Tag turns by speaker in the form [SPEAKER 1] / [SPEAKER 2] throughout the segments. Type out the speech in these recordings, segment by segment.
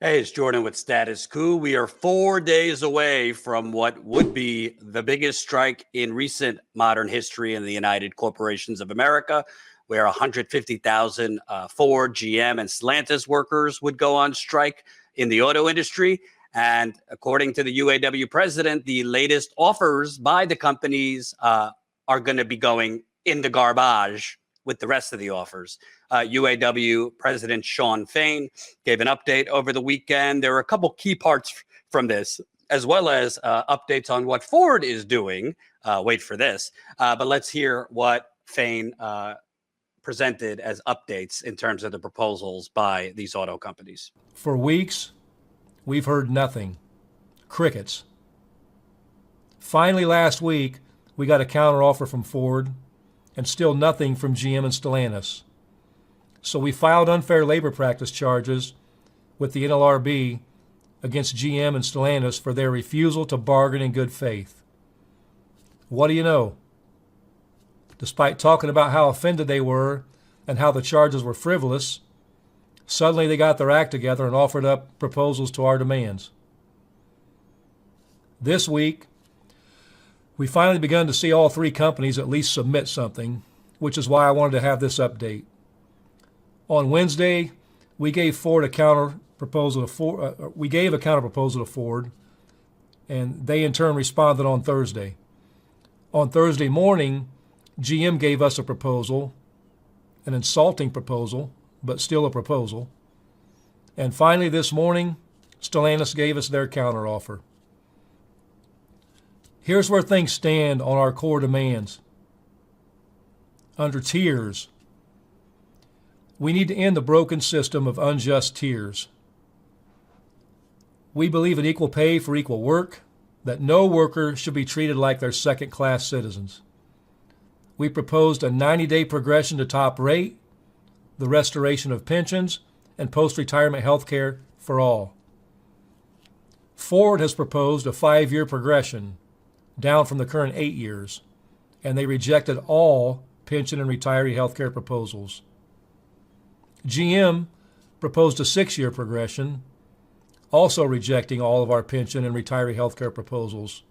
[SPEAKER 1] Hey, it's Jordan with Status Coup. We are 4 days away from what would be the biggest strike in recent modern history in the United Corporations of America, where 150,000 Ford, GM, and Stellantis workers would go on strike in the auto industry. And according to the UAW president, the latest offers by the companies are going to be going in the garbage with the rest of the offers. UAW President Shawn Fain gave an update over the weekend. There are a couple key parts from this, as well as updates on what Ford is doing. Wait for this. But let's hear what Fain presented as updates in terms of the proposals by these auto companies.
[SPEAKER 2] For weeks, we've heard nothing. Crickets. Finally, last week, we got a counteroffer from Ford and still nothing from GM and Stellantis. So we filed unfair labor practice charges with the NLRB against GM and Stellantis for their refusal to bargain in good faith. What do you know? Despite talking about how offended they were and how the charges were frivolous, suddenly they got their act together and offered up proposals to our demands. This week, we finally begun to see all three companies at least submit something, which is why I wanted to have this update. On Wednesday, we gave Ford a counter proposal to Ford, and they in turn responded on Thursday. On Thursday morning, GM gave us a proposal, an insulting proposal, but still a proposal. And finally this morning, Stellantis gave us their counteroffer. Here's where things stand on our core demands. Under tiers, we need to end the broken system of unjust tiers. We believe in equal pay for equal work, that no worker should be treated like they're second-class citizens. We proposed a 90-day progression to top rate, the restoration of pensions, and post-retirement health care for all. Ford has proposed a 5-year progression, down from the current 8 years, and they rejected all pension and retiree health care proposals. GM proposed a 6-year progression, also rejecting all of our pension and retiree health care proposals.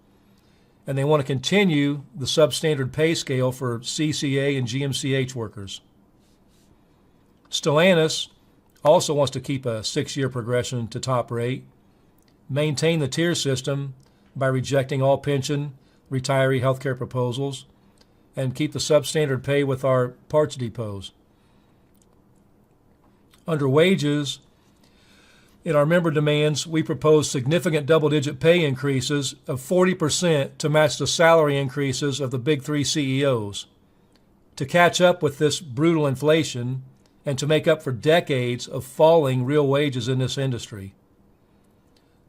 [SPEAKER 2] And they want to continue the substandard pay scale for CCA and GMCH workers. Stellantis also wants to keep a 6-year progression to top rate, maintain the tier system by rejecting all pension, retiree health care proposals, and keep the substandard pay with our parts depots. Under wages, in our member demands, we propose significant double-digit pay increases of 40% to match the salary increases of the big three CEOs. To catch up with this brutal inflation and to make up for decades of falling real wages in this industry.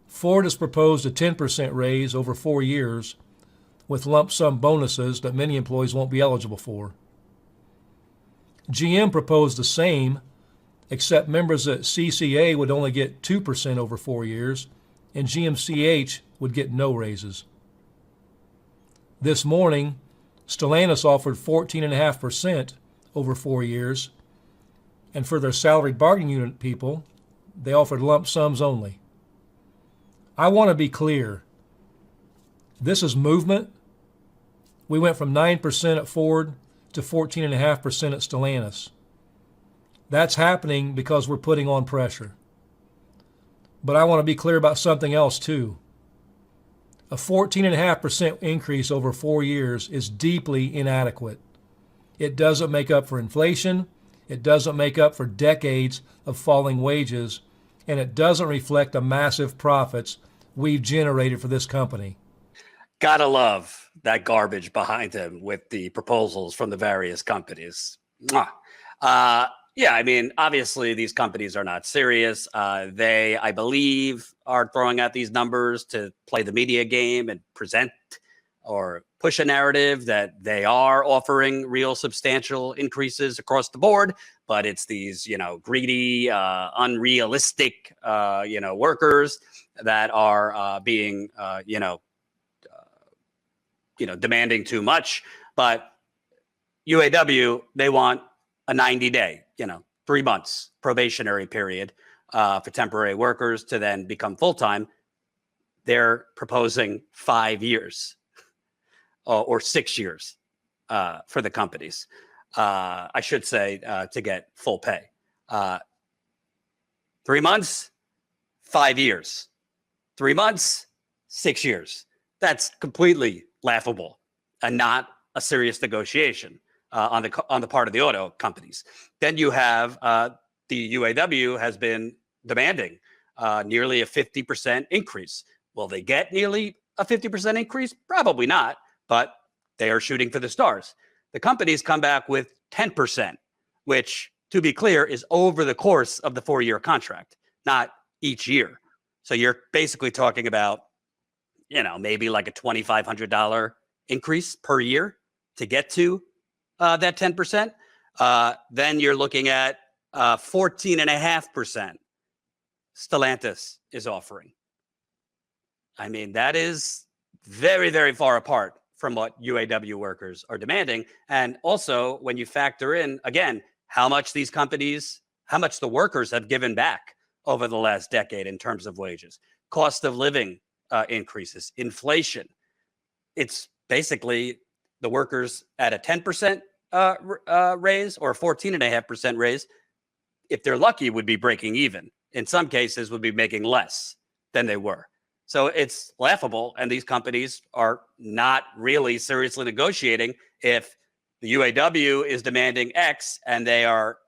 [SPEAKER 2] Ford has proposed a 10% raise over 4 years with lump sum bonuses that many employees won't be eligible for. GM proposed the same, except members at CCA would only get 2% over 4 years, and GMCH would get no raises. This morning, Stellantis offered 14.5% over 4 years, and for their salaried bargaining unit people, they offered lump sums only. I want to be clear. This is movement. We went from 9% at Ford to 14.5% at Stellantis. That's happening because we're putting on pressure. But I want to be clear about something else too. A 14.5% increase over 4 years is deeply inadequate. It doesn't make up for inflation. It doesn't make up for decades of falling wages, and it doesn't reflect the massive profits we've generated for this company.
[SPEAKER 1] Gotta love that garbage behind him with the proposals from the various companies. Yeah, I mean, obviously these companies are not serious. They, I believe, are throwing out these numbers to play the media game and present or push a narrative that they are offering real substantial increases across the board, but it's these, greedy, unrealistic, workers that are being, demanding too much. But UAW, they want a 90-day, 3 months probationary period for temporary workers to then become full-time, they're proposing 5 years or 6 years for the companies. I should say to get full pay. 3 months, 5 years. 3 months, 6 years. That's completely laughable and not a serious negotiation on the part of the auto companies. Then you have the UAW has been demanding nearly a 50% increase. Will they get nearly a 50% increase? Probably not, but they are shooting for the stars. The companies come back with 10%, which, to be clear, is over the course of the 4-year contract, not each year. So you're basically talking about, maybe like a $2,500 increase per year to get to that 10%. Then you're looking at 14.5% Stellantis is offering. I mean, that is very, very far apart from what UAW workers are demanding. And also, when you factor in, again, how much the workers have given back over the last decade in terms of wages, cost of living increases, inflation. It's basically the workers at a 10% raise or a 14.5% raise, if they're lucky, would be breaking even. In some cases, would be making less than they were. So it's laughable, and these companies are not really seriously negotiating if the UAW is demanding X and they are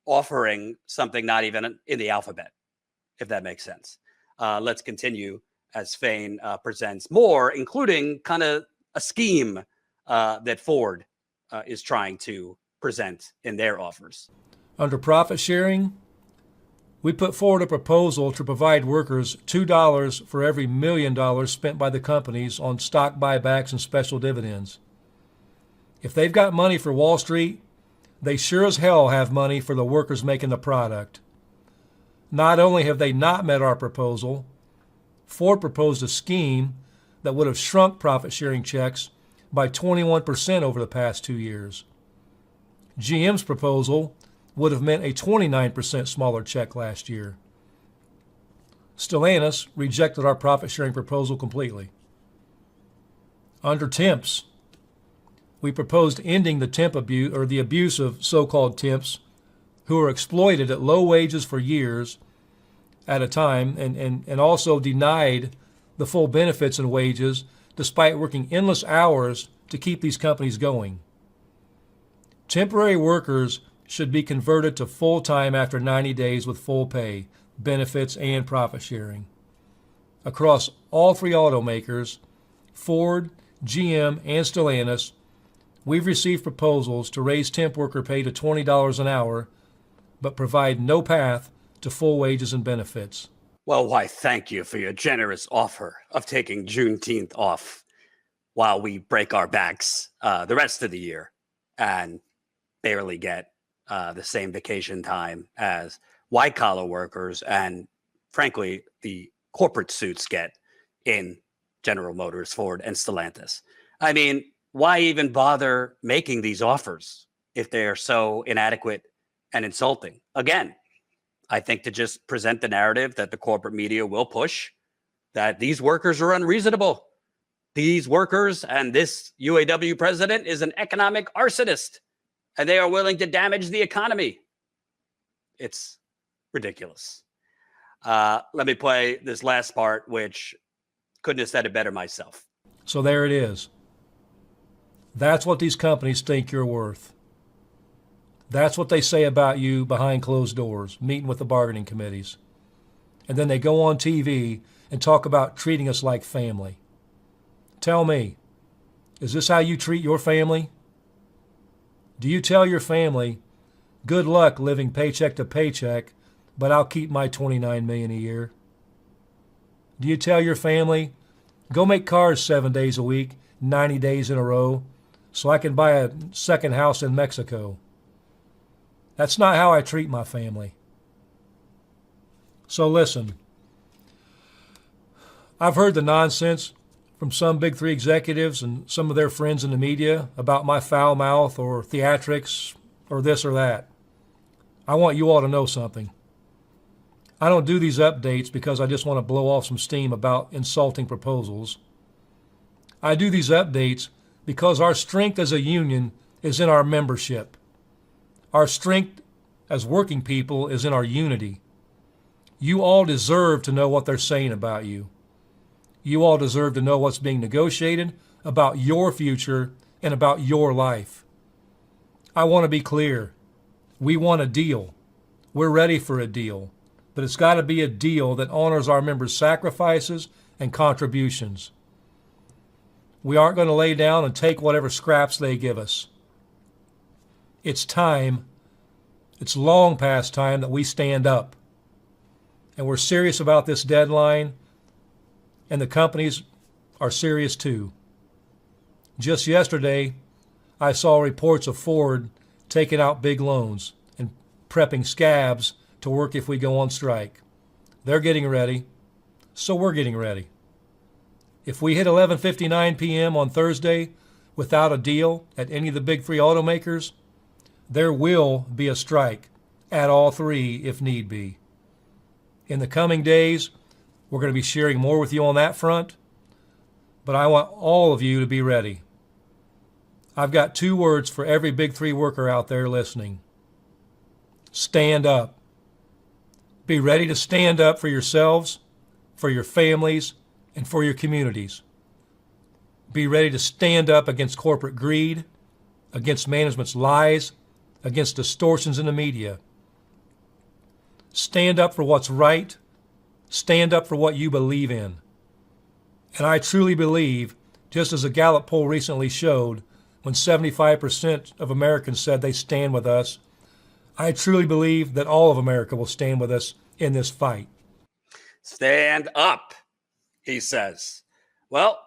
[SPEAKER 1] offering something not even in the alphabet, if that makes sense. Let's continue as Fain presents more, including kind of a scheme that Ford is trying to present in their offers.
[SPEAKER 2] Under profit sharing, we put forward a proposal to provide workers $2 for every $1 million spent by the companies on stock buybacks and special dividends. If they've got money for Wall Street, they sure as hell have money for the workers making the product. Not only have they not met our proposal, Ford proposed a scheme that would have shrunk profit-sharing checks by 21% over the past 2 years. GM's proposal would have meant a 29% smaller check last year. Stellantis rejected our profit-sharing proposal completely. Under temps, we proposed ending the temp abuse or the abuse of so-called temps who are exploited at low wages for years at a time and also denied the full benefits and wages despite working endless hours to keep these companies going. Temporary workers should be converted to full-time after 90 days with full pay, benefits, and profit sharing. Across all three automakers, Ford, GM, and Stellantis, we've received proposals to raise temp worker pay to $20 an hour, but provide no path to full wages and benefits.
[SPEAKER 1] Well, why, thank you for your generous offer of taking Juneteenth off while we break our backs the rest of the year and barely get the same vacation time as white-collar workers and, frankly, the corporate suits get in General Motors, Ford, and Stellantis. I mean, why even bother making these offers if they are so inadequate and insulting? Again, I think to just present the narrative that the corporate media will push, that these workers are unreasonable. These workers and this UAW president is an economic arsonist, and they are willing to damage the economy. It's ridiculous. Let me play this last part, which couldn't have said it better myself.
[SPEAKER 2] So there it is. That's what these companies think you're worth. That's what they say about you behind closed doors, meeting with the bargaining committees. And then they go on TV and talk about treating us like family. Tell me, is this how you treat your family? Do you tell your family, good luck living paycheck to paycheck, but I'll keep my $29 million a year? Do you tell your family, go make cars 7 days a week, 90 days in a row, so I can buy a second house in Mexico? That's not how I treat my family. So listen, I've heard the nonsense from some Big Three executives and some of their friends in the media about my foul mouth or theatrics or this or that. I want you all to know something. I don't do these updates because I just want to blow off some steam about insulting proposals. I do these updates because our strength as a union is in our membership. Our strength as working people is in our unity. You all deserve to know what they're saying about you. You all deserve to know what's being negotiated about your future and about your life. I want to be clear. We want a deal. We're ready for a deal. But it's got to be a deal that honors our members' sacrifices and contributions. We aren't going to lay down and take whatever scraps they give us. It's time, it's long past time that we stand up. And we're serious about this deadline, and the companies are serious too. Just yesterday, I saw reports of Ford taking out big loans and prepping SCABS to work if we go on strike. They're getting ready, so we're getting ready. If we hit 11:59 p.m. on Thursday without a deal at any of the big three automakers, there will be a strike at all three if need be. In the coming days, we're going to be sharing more with you on that front, but I want all of you to be ready. I've got 2 words for every big three worker out there listening. Stand up. Be ready to stand up for yourselves, for your families, and for your communities. Be ready to stand up against corporate greed, against management's lies, against distortions in the media. Stand up for what's right. Stand up for what you believe in. And I truly believe, just as a Gallup poll recently showed, when 75% of Americans said they stand with us, I truly believe that all of America will stand with us in this fight.
[SPEAKER 1] Stand up, he says. Well,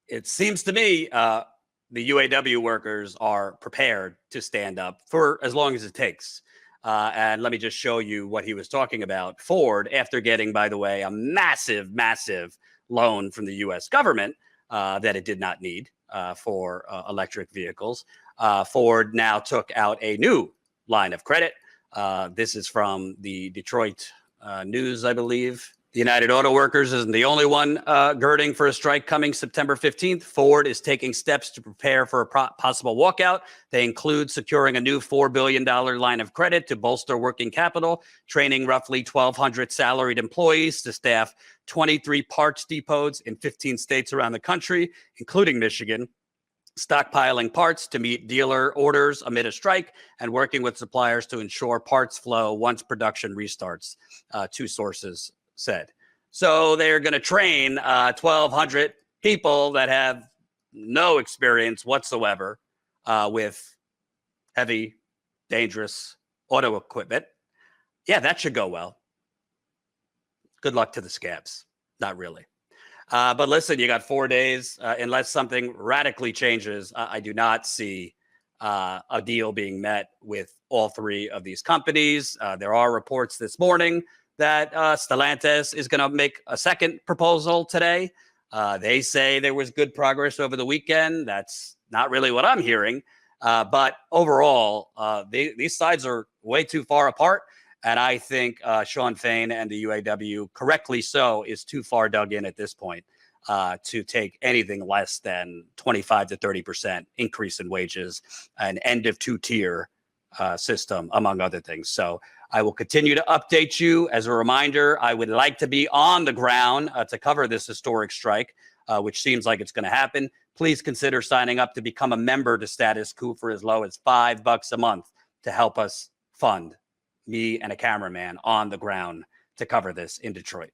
[SPEAKER 1] it seems to me the UAW workers are prepared to stand up for as long as it takes. And let me just show you what he was talking about. Ford, after getting, by the way, a massive, massive loan from the U.S. government that it did not need for electric vehicles, Ford now took out a new line of credit. This is from the Detroit News, I believe. The United Auto Workers isn't the only one girding for a strike coming September 15th. Ford is taking steps to prepare for a possible walkout. They include securing a new $4 billion line of credit to bolster working capital, training roughly 1,200 salaried employees to staff 23 parts depots in 15 states around the country, including Michigan, stockpiling parts to meet dealer orders amid a strike, and working with suppliers to ensure parts flow once production restarts, 2 sources said. So they're going to train 1,200 people that have no experience whatsoever with heavy, dangerous auto equipment. Yeah, that should go well. Good luck to the SCABS. Not really. But listen, you got 4 days. Unless something radically changes, I do not see a deal being met with all 3 of these companies. There are reports this morning that Stellantis is going to make a second proposal today. They say there was good progress over the weekend. That's not really what I'm hearing. But overall, these sides are way too far apart. And I think Shawn Fain and the UAW, correctly so, is too far dug in at this point to take anything less than 25 to 30% increase in wages, an end of 2-tier system, among other things. So I will continue to update you. As a reminder, I would like to be on the ground to cover this historic strike, which seems like it's going to happen. Please consider signing up to become a member to Status Coup for as low as $5 a month to help us fund me and a cameraman on the ground to cover this in Detroit.